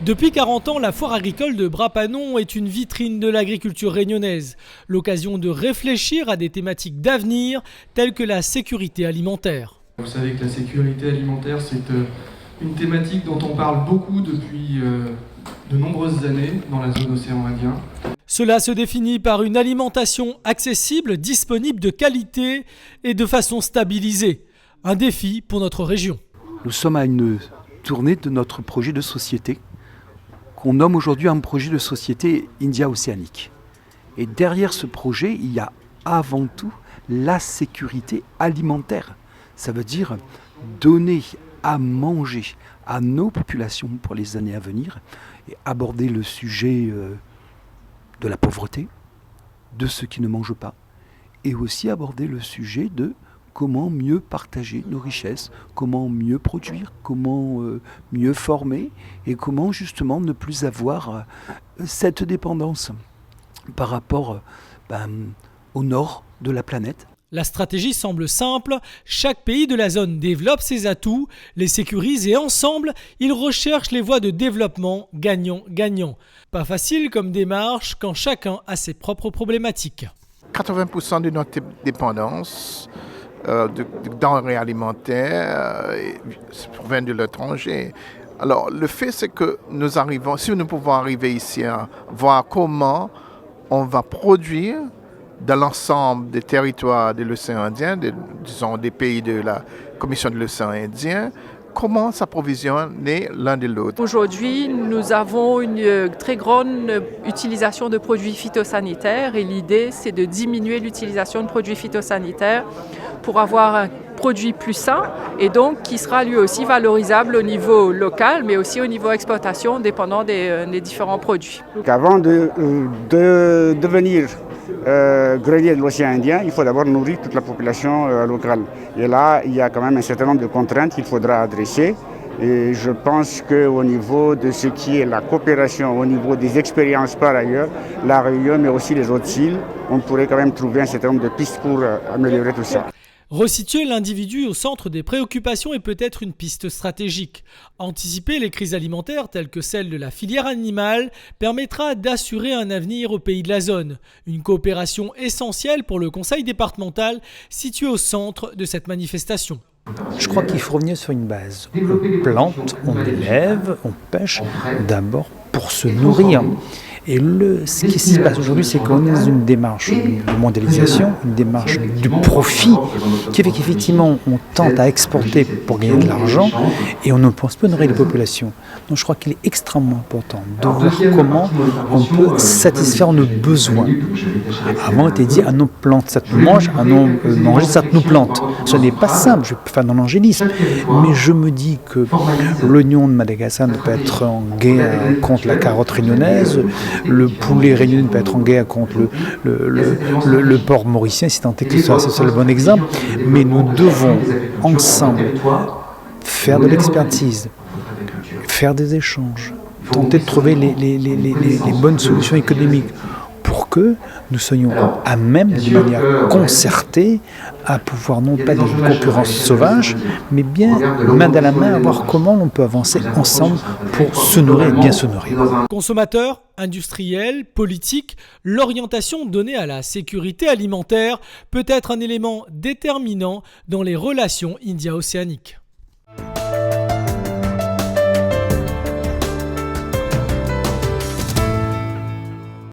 Depuis 40 ans, la foire agricole de Bras-Panon est une vitrine de l'agriculture réunionnaise. L'occasion de réfléchir à des thématiques d'avenir telles que la sécurité alimentaire. Vous savez que la sécurité alimentaire, c'est une thématique dont on parle beaucoup depuis de nombreuses années dans la zone océan Indien. Cela se définit par une alimentation accessible, disponible, de qualité et de façon stabilisée. Un défi pour notre région. Nous sommes à une tournée de notre projet de société qu'on nomme aujourd'hui un projet de société India-Océanique. Et derrière ce projet, il y a avant tout la sécurité alimentaire. Ça veut dire donner à manger à nos populations pour les années à venir et aborder le sujet de la pauvreté, de ceux qui ne mangent pas, et aussi aborder le sujet de comment mieux partager nos richesses, comment mieux produire, comment mieux former et comment justement ne plus avoir cette dépendance par rapport au nord de la planète. La stratégie semble simple, chaque pays de la zone développe ses atouts, les sécurise et ensemble, ils recherchent les voies de développement gagnant-gagnant. Pas facile comme démarche quand chacun a ses propres problématiques. 80% de notre dépendance de denrées alimentaires provient de l'étranger. Alors le fait c'est que si nous pouvons arriver ici à voir comment on va produire dans l'ensemble des territoires de l'océan Indien, disons des pays de la Commission de l'océan Indien, comment s'approvisionner l'un de l'autre. Aujourd'hui, nous avons une très grande utilisation de produits phytosanitaires et l'idée, c'est de diminuer l'utilisation de produits phytosanitaires pour avoir un produit plus sain et donc qui sera lui aussi valorisable au niveau local, mais aussi au niveau exportation, dépendant des différents produits. Avant de devenir grenier de l'océan Indien, il faut d'abord nourrir toute la population locale. Et là, il y a quand même un certain nombre de contraintes qu'il faudra adresser. Et je pense qu'au niveau de ce qui est la coopération, au niveau des expériences par ailleurs, la Réunion, mais aussi les autres îles, on pourrait quand même trouver un certain nombre de pistes pour améliorer tout ça. Resituer l'individu au centre des préoccupations est peut-être une piste stratégique. Anticiper les crises alimentaires telles que celle de la filière animale permettra d'assurer un avenir aux pays de la zone. Une coopération essentielle pour le conseil départemental situé au centre de cette manifestation. Je crois qu'il faut revenir sur une base. On plante, on élève, on pêche, d'abord pour se nourrir. Et ce qui se passe aujourd'hui, c'est qu'on est dans une démarche de mondialisation, une démarche du profit, qui fait qu'effectivement, on tente à exporter pour gagner de l'argent et on ne pense pas nourrir les populations. Donc je crois qu'il est extrêmement important de voir comment on peut satisfaire nos besoins. Avant, on était dit, à nos plantes, ça te mange, à nos manger, ça te nous plante. Ce n'est pas simple, je peux faire dans l'angélisme, mais je me dis que l'oignon de Madagascar ne peut être en guerre contre la carotte réunionnaise, le poulet réunionnais peut être en guerre contre le porc mauricien, si tant est que c'est le bon exemple. Mais nous devons ensemble faire de l'expertise, faire des échanges, tenter de trouver les bonnes solutions économiques pour que nous soyons à même, de manière concertée, à pouvoir non pas dans une concurrence sauvage, mais bien main dans la main, à voir comment on peut avancer ensemble pour se nourrir et bien se nourrir. Consommateurs, industriels, politiques, l'orientation donnée à la sécurité alimentaire peut être un élément déterminant dans les relations india-océaniques.